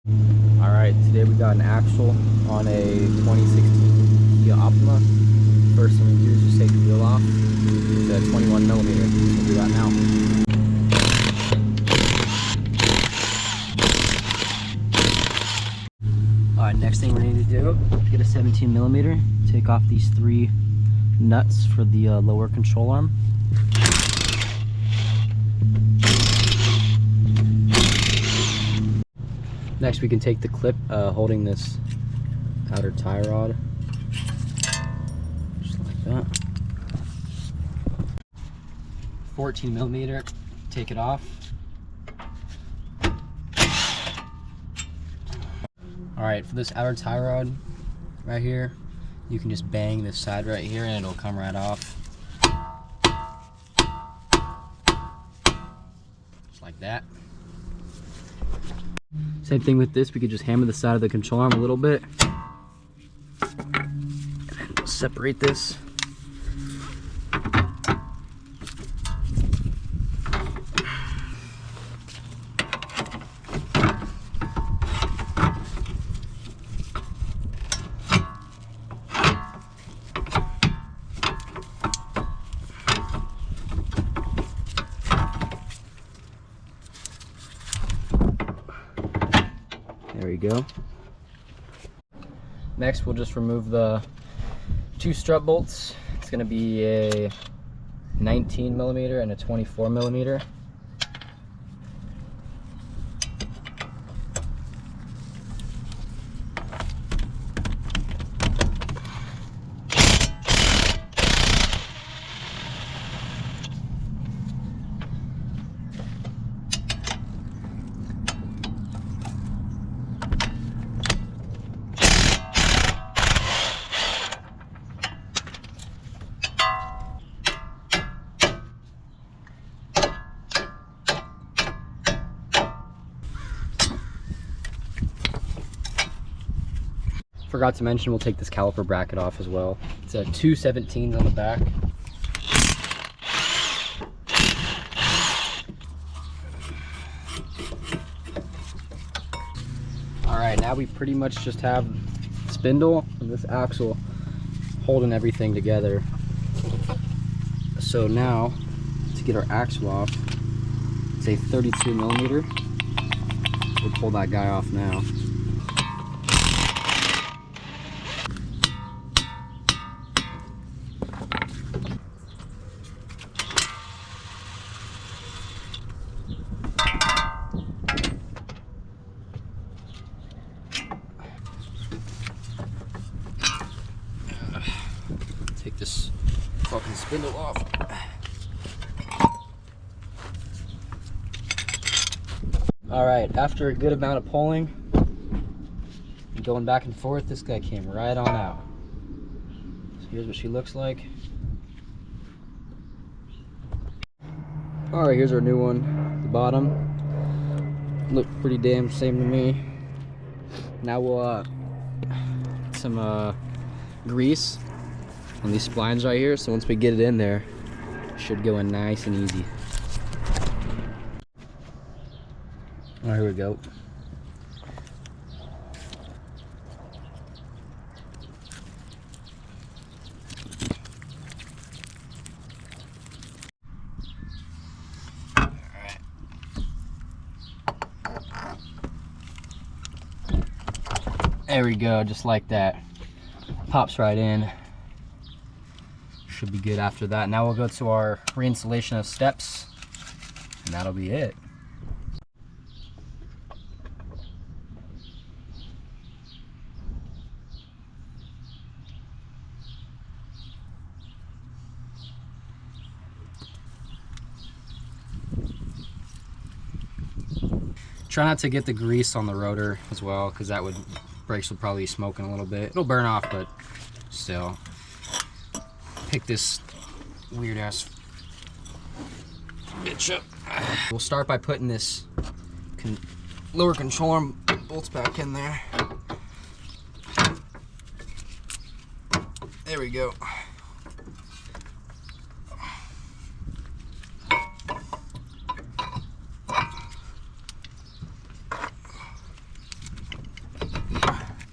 All right, today we got an axle on a 2016 Kia Optima. First thing we do is just take the wheel off. It's a 21 millimeter. We'll do that now. All right, next thing we need to do is get a 17 millimeter. Take off these 3 nuts for the lower control arm. Next, we can take the clip holding this outer tie rod, just like that. 14 millimeter, take it off. All right, for this outer tie rod right here, you can just bang this side right here and it'll come right off. Just like that. Same thing with this, we could just hammer the side of the control arm a little bit. And then we'll separate this. There we go. Next, we'll just remove the 2 strut bolts. It's going to be a 19 millimeter and a 24 millimeter. Forgot to mention, we'll take this caliper bracket off as well. It's a 2 17s on the back. All right, now we pretty much just have the spindle and this axle holding everything together. So now, to get our axle off, it's a 32 millimeter. We'll pull that guy off now. Take this fucking spindle off. All right, after a good amount of pulling and going back and forth, this guy came right on out. So here's what she looks like. All right, here's our new one. The bottom looked pretty damn same to me. Now we'll get some grease on these splines right here, so once we get it in there, it should go in nice and easy. All right, here we go. All right. There we go, just like that. Pops right in. Should be good after that. Now we'll go to our reinstallation of steps, and that'll be it. Try not to get the grease on the rotor as well, because that would, brakes will probably be smoking a little bit. It'll burn off, but still. Pick this weird ass bitch up. We'll start by putting this lower control arm bolts back in there. There we go.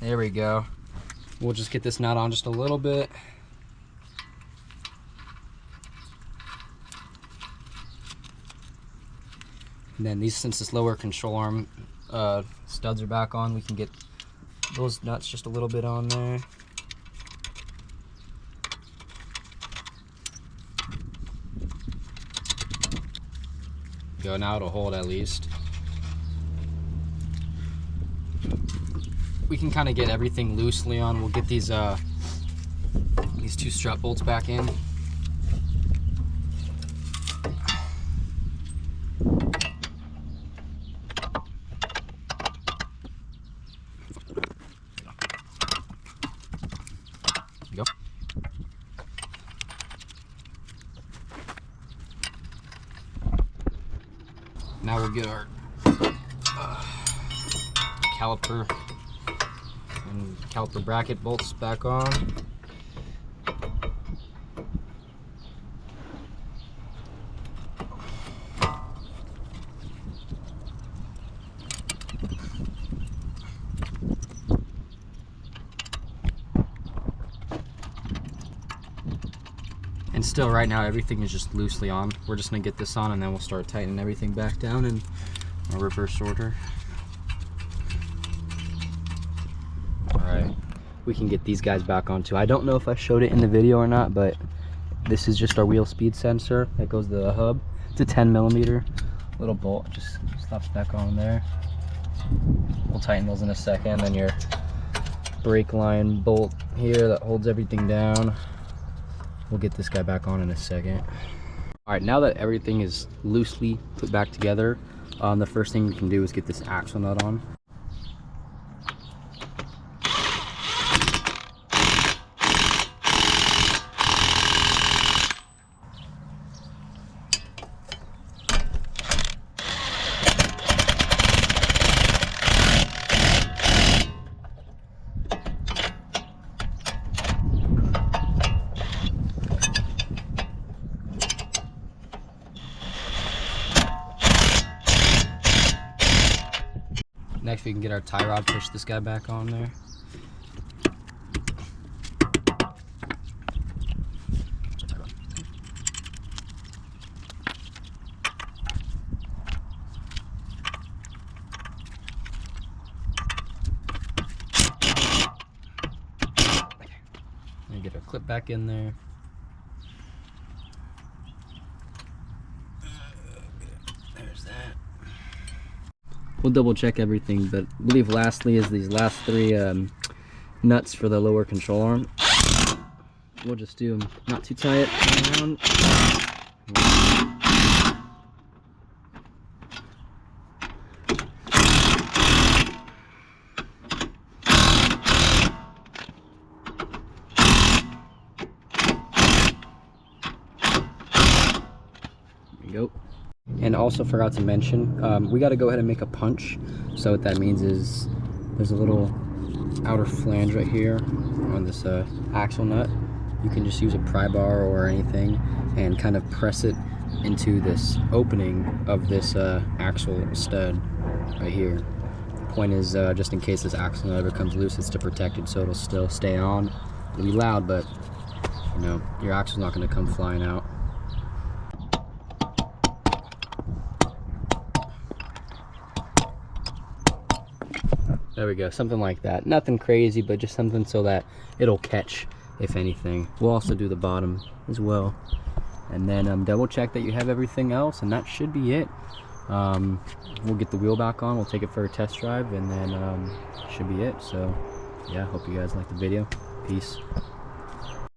There we go. We'll just get this nut on just a little bit. And then these, since this lower control arm studs are back on, we can get those nuts just a little bit on there. Go, now it'll hold at least. We can kind of get everything loosely on. We'll get these 2 strut bolts back in. Go. Now we'll get our caliper and caliper bracket bolts back on. And still right now everything is just loosely on. We're just gonna get this on and then we'll start tightening everything back down in a reverse order. Alright, we can get these guys back on too. I don't know if I showed it in the video or not, but this is just our wheel speed sensor that goes to the hub. It's a 10mm little bolt, just stops back on there. We'll tighten those in a second. Then your brake line bolt here that holds everything down. We'll get this guy back on in a second. All right, now that everything is loosely put back together, the first thing we can do is get this axle nut on. Next we can get our tie rod, push this guy back on there. And get our clip back in there. There's that. We'll double check everything, but I believe lastly is these last 3 nuts for the lower control arm. We'll just do them not too tight around. There you go. And also forgot to mention, we got to go ahead and make a punch. So what that means is there's a little outer flange right here on this axle nut. You can just use a pry bar or anything and kind of press it into this opening of this axle stud right here. The point is, just in case this axle nut ever comes loose, it's to protect it so it'll still stay on. It'll be loud, but you know, your axle's not going to come flying out. There we go, something like that. Nothing crazy, but just something so that it'll catch, if anything. We'll also do the bottom as well. And then double check that you have everything else, and that should be it. We'll get the wheel back on, we'll take it for a test drive, and then should be it. So yeah, hope you guys liked the video. Peace.